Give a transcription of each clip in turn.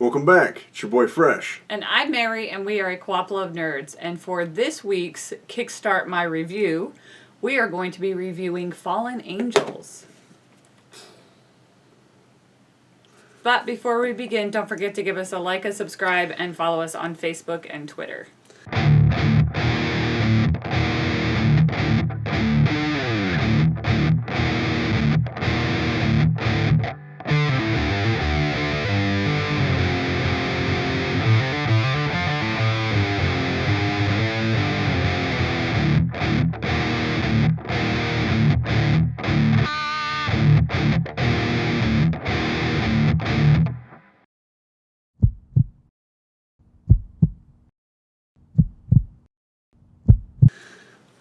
Welcome back. It's your boy Fresh. And I'm Mary, and we are a Co-ople of nerds. And for this week's Kickstart My Review, we are going to be reviewing Fallen Angels. But before we begin, don't forget to give us a like, a subscribe, and follow us on Facebook and Twitter.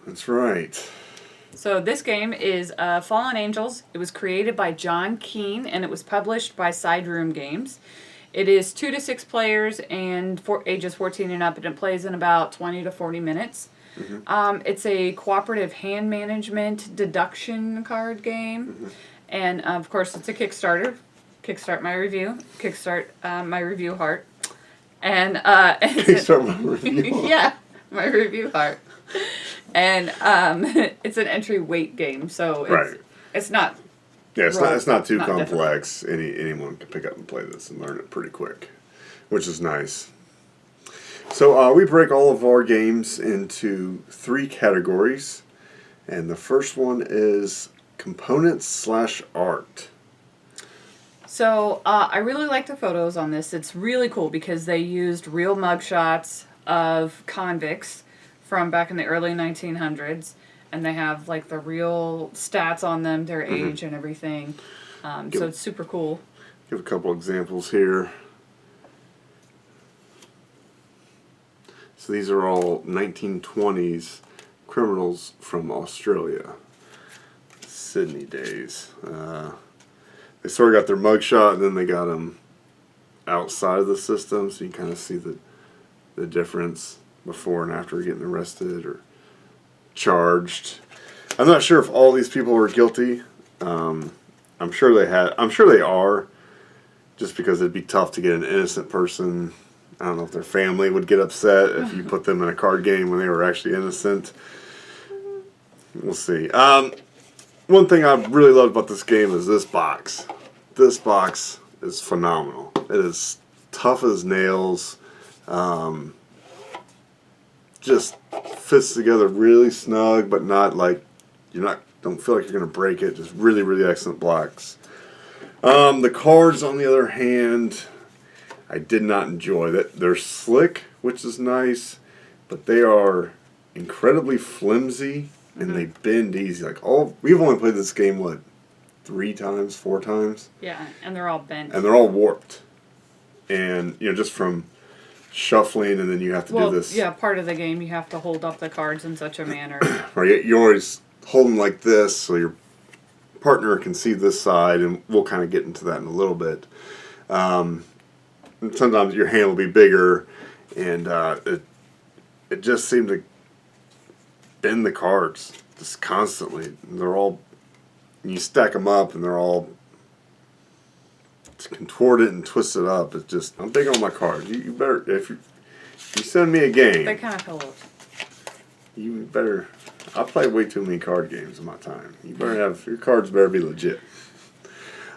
That's right. So this game is Fallen Angels. It was created by John Keane, and it was published by Side Room Games. It is 2 to 6 players and ages 14 and up, and it plays in about 20 to 40 minutes. Mm-hmm. It's a cooperative hand management deduction card game. Mm-hmm. And, of course, it's a Kickstarter. Kickstart My Review. Kickstart My Review Heart. And Kickstart My Review Heart. Yeah, My Review Heart. And it's an entry weight game, so it's not. Yeah, it's not too complex. Anyone can pick up and play this and learn it pretty quick, which is nice. So we break all of our games into 3 categories, and the first one is components/art. So I really like the photos on this. It's really cool because they used real mugshots of convicts from back in the early 1900s, and they have like the real stats on them, their age and everything. So it's super cool. Give a couple examples here. So these are all 1920s criminals from Australia. Sydney days. They sort of got their mugshot, and then they got them outside of the system, so you kind of see the difference before and after getting arrested or charged. I'm not sure if all these people were guilty. I'm sure they are, just because it'd be tough to get an innocent person. I don't know if their family would get upset if you put them in a card game when they were actually innocent. We'll see. One thing I really loved about this game is this box. This box is phenomenal. It is tough as nails. Just fits together really snug, but not like don't feel like you're gonna break it. Just really, really excellent blocks. The cards, on the other hand, I did not enjoy that. They're slick, which is nice, but they are incredibly flimsy and they bend easy. We've only played this game 3 times, 4 times. Yeah, and they're all bent. And they're all warped, and just from shuffling, and then you have to do this. Yeah, part of the game you have to hold up the cards in such a manner. Right, you're always holding like this so your partner can see this side, and we'll kind of get into that in a little bit. And sometimes your hand will be bigger, and it just seemed to bend the cards just constantly. And you stack them up, and they're all contorted and twisted up. It's just, I'm big on my cards. You better, if you send me a game, They kind of fell off. You better. I play way too many card games in my time. Your cards better be legit.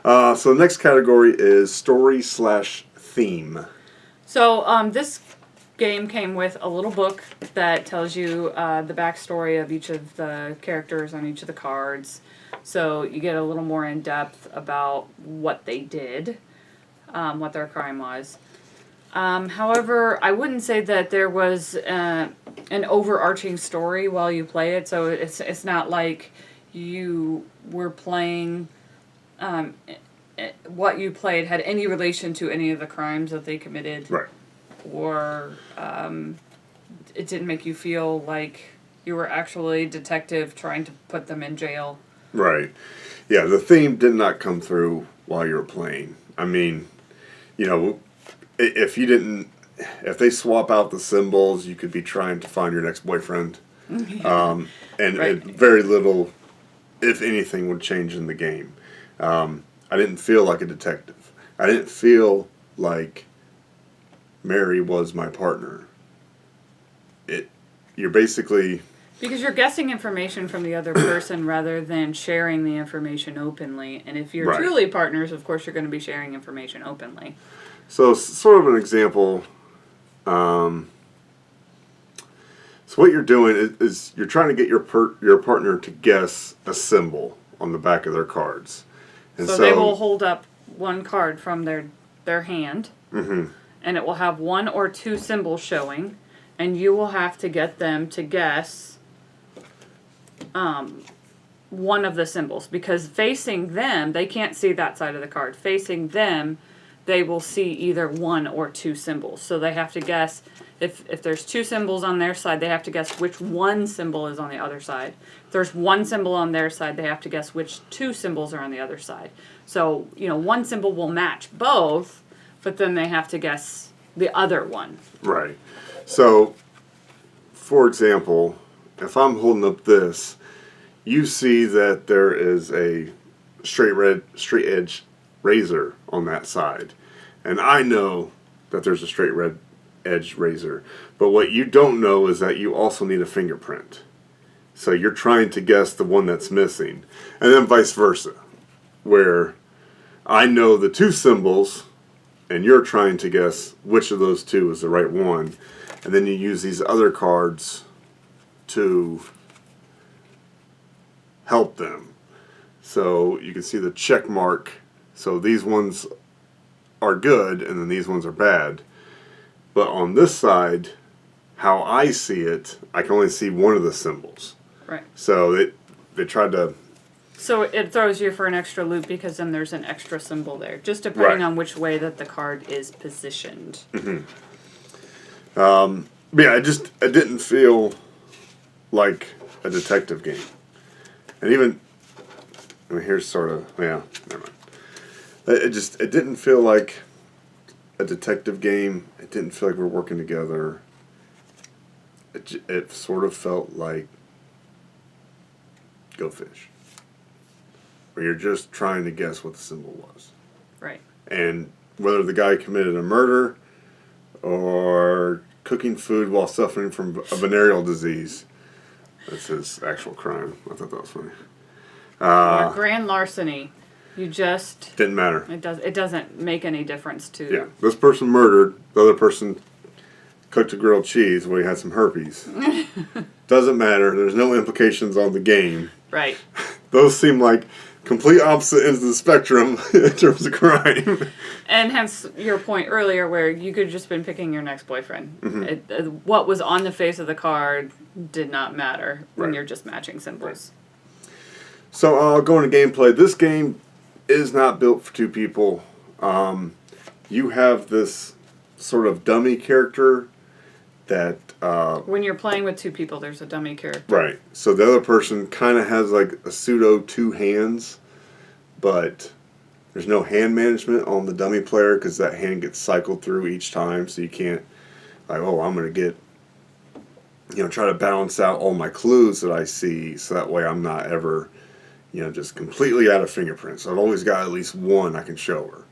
So the next category is story/theme. So this game came with a little book that tells you the backstory of each of the characters on each of the cards. So you get a little more in depth about what they did, what their crime was. However, I wouldn't say that there was an overarching story while you play it. So it's not like you were playing what you played had any relation to any of the crimes that they committed. Right. Or it didn't make you feel like you were actually a detective trying to put them in jail. Right. Yeah, the theme did not come through while you were playing. I mean, if they swap out the symbols, you could be trying to find your next boyfriend. And very little, if anything, would change in the game. I didn't feel like a detective. I didn't feel like Mary was my partner. You're basically... Because you're guessing information from the other person rather than sharing the information openly. And if you're Right. truly partners, of course, you're going to be sharing information openly. So, sort of an example. So what you're doing is you're trying to get your partner to guess a symbol on the back of their cards. And So they will hold up one card from their hand, Mm-hmm. and it will have one or two symbols showing, and you will have to get them to guess one of the symbols. Because facing them, they can't see that side of the card. Facing them, they will see either one or two symbols. So they have to guess, if there's two symbols on their side, they have to guess which one symbol is on the other side. If there's one symbol on their side, they have to guess which two symbols are on the other side. So, one symbol will match both, but then they have to guess the other one. Right. So, for example, if I'm holding up this, you see that there is a straight edge razor on that side. And I know that there's a straight red edge razor. But what you don't know is that you also need a fingerprint. So you're trying to guess the one that's missing. And then vice versa, where I know the two symbols and you're trying to guess which of those two is the right one. And then you use these other cards to help them. So you can see the check mark. So these ones are good and then these ones are bad. But on this side, how I see it, I can only see one of the symbols. Right. So they tried to... So it throws you for an extra loop because then there's an extra symbol there, just depending Right. on which way that the card is positioned. Mm-hmm. But yeah, it didn't feel like a detective game. And even... here's sort of... Yeah, never mind. It didn't feel like a detective game. It didn't feel like we're working together. It sort of felt like Go Fish, where you're just trying to guess what the symbol was. Right. And whether the guy committed a murder or cooking food while suffering from a venereal disease. That's his actual crime. I thought that was funny. Or grand larceny. You just... Didn't matter. It doesn't make any difference to... Yeah. This person murdered. The other person cooked a grilled cheese where he had some herpes. Doesn't matter. There's no implications on the game. Right. Those seem like complete opposite ends of the spectrum in terms of crime. And hence your point earlier where you could have just been picking your next boyfriend. Mm-hmm. What was on the face of the card did not matter when Right. you're just matching symbols. So I'll go into gameplay. This game is not built for two people. You have this sort of dummy character that... When you're playing with two people, there's a dummy character. Right. So the other person kind of has like a pseudo two hands, but there's no hand management on the dummy player because that hand gets cycled through each time. So you can't, like, oh, I'm going to get, try to balance out all my clues that I see so that way I'm not ever, just completely out of fingerprints. So I've always got at least one I can show her.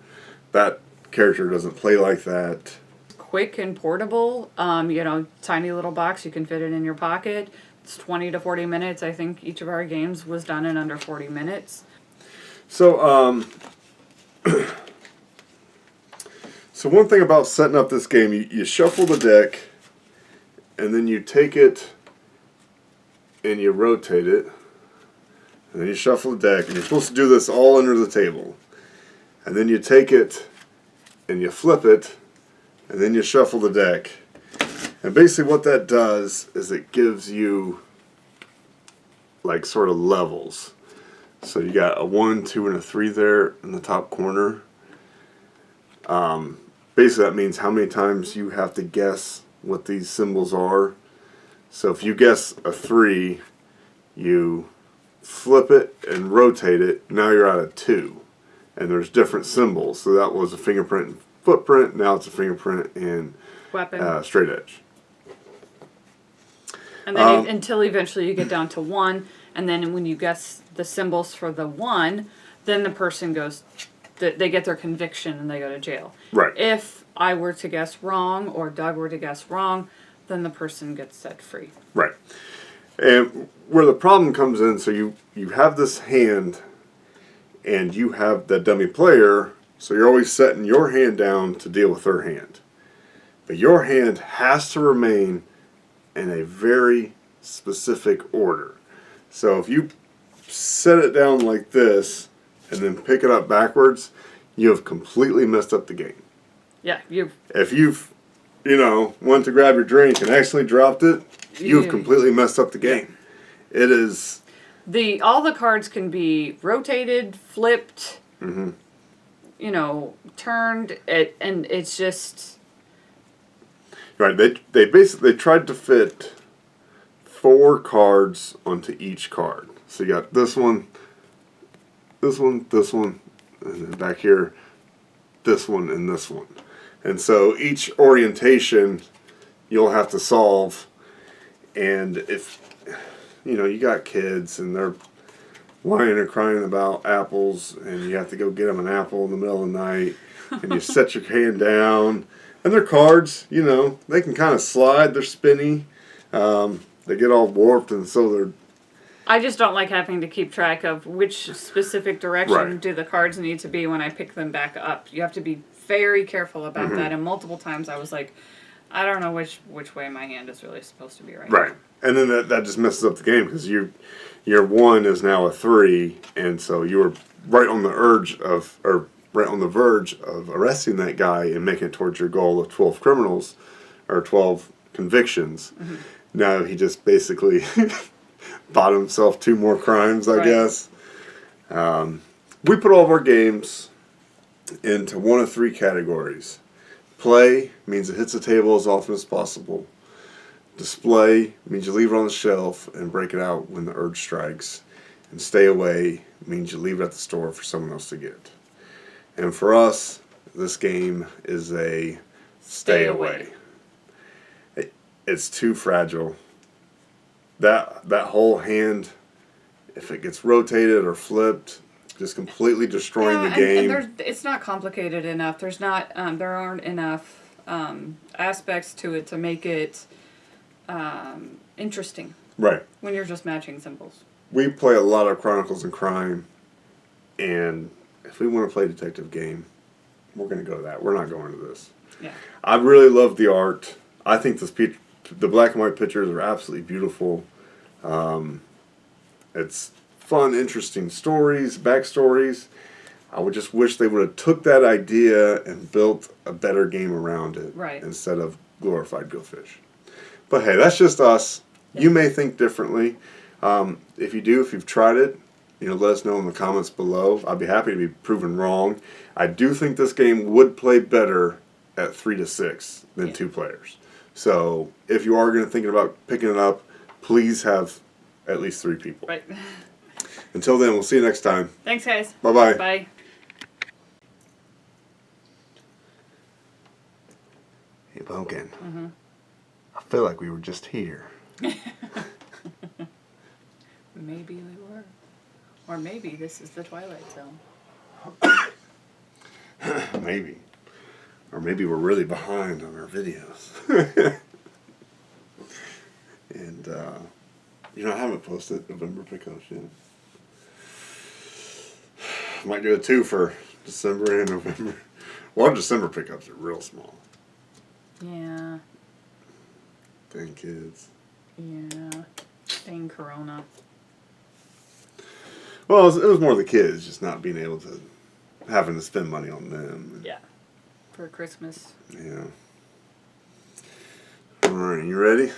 That character doesn't play like that. Quick and portable, tiny little box, you can fit it in your pocket. It's 20 to 40 minutes. I think each of our games was done in under 40 minutes. So, so one thing about setting up this game, you shuffle the deck, and then you take it and you rotate it, and then you shuffle the deck, and you're supposed to do this all under the table. And then you take it and you flip it, and then you shuffle the deck. And basically what that does is it gives you like sort of levels. So you got a 1, 2, and a 3 there in the top corner. Basically that means how many times you have to guess what these symbols are. So if you guess a 3, you flip it and rotate it. Now you're at a 2. And there's different symbols. So that was a fingerprint and footprint. Now it's a fingerprint and Weapon. straight edge. And then until eventually you get down to 1, and then when you guess the symbols for the 1, then the person goes, they get their conviction and they go to jail. Right. If I were to guess wrong or Doug were to guess wrong, then the person gets set free. Right. And where the problem comes in, so you have this hand and you have the dummy player, so you're always setting your hand down to deal with their hand. But your hand has to remain in a very specific order. So if you set it down like this and then pick it up backwards, you have completely messed up the game. Yeah, If you've, went to grab your drink and accidentally dropped it, you've completely messed up the game. It is... all the cards can be rotated, flipped, turned, and it's just... Right, they basically tried to fit 4 cards onto each card. So you got this one, and then back here, this one, and this one. And so each orientation you'll have to solve. And if, you got kids and they're whining or crying about apples and you have to go get them an apple in the middle of the night and you set your hand down. And their cards, they can kind of slide. They're spinny. They get all warped, and so they're... I just don't like having to keep track of which specific direction do the cards need to be when I pick them back up. You have to be very careful about that. And multiple times I was like, I don't know which way my hand is really supposed to be right now. And then that just messes up the game because your 1 is now a 3, and so you were right on the verge of arresting that guy and making it towards your goal of 12 criminals or 12 convictions. Now he just basically bought himself 2 more crimes, I guess. We put all of our games into one of 3 categories. Play means it hits the table as often as possible. Display means you leave it on the shelf and break it out when the urge strikes. And stay away means you leave it at the store for someone else to get. And for us, this game is a stay away. It's too fragile. That whole hand, if it gets rotated or flipped, just completely destroying the game. And it's not complicated enough. There aren't enough aspects to it to make it interesting. Right. When you're just matching symbols. We play a lot of Chronicles and Crime, and if we want to play a detective game, we're going to go to that. We're not going to this. Yeah. I really love the art. I think the black and white pictures are absolutely beautiful. It's fun, interesting stories, backstories. I would just wish they would have took that idea and built a better game around it instead of glorified Go Fish. But hey, that's just us. You may think differently. If you've tried it, let us know in the comments below. I'd be happy to be proven wrong. I do think this game would play better at 3 to 6 than 2 players. So if you are thinking about picking it up, please have at least 3 people. Right. Until then, we'll see you next time. Thanks, guys. Bye-bye. Bye. Hey, Pumpkin. I feel like we were just here. Maybe we were. Or maybe this is the Twilight Zone. Maybe. Or maybe we're really behind on our videos. And, I haven't posted November pickups yet. Might do a 2 for December and November. Well, our December pickups are real small. Yeah. Dang kids. Yeah. Dang Corona. Well, it was more the kids just not being able to, having to spend money on them. Yeah. For Christmas. Yeah. All right, you ready?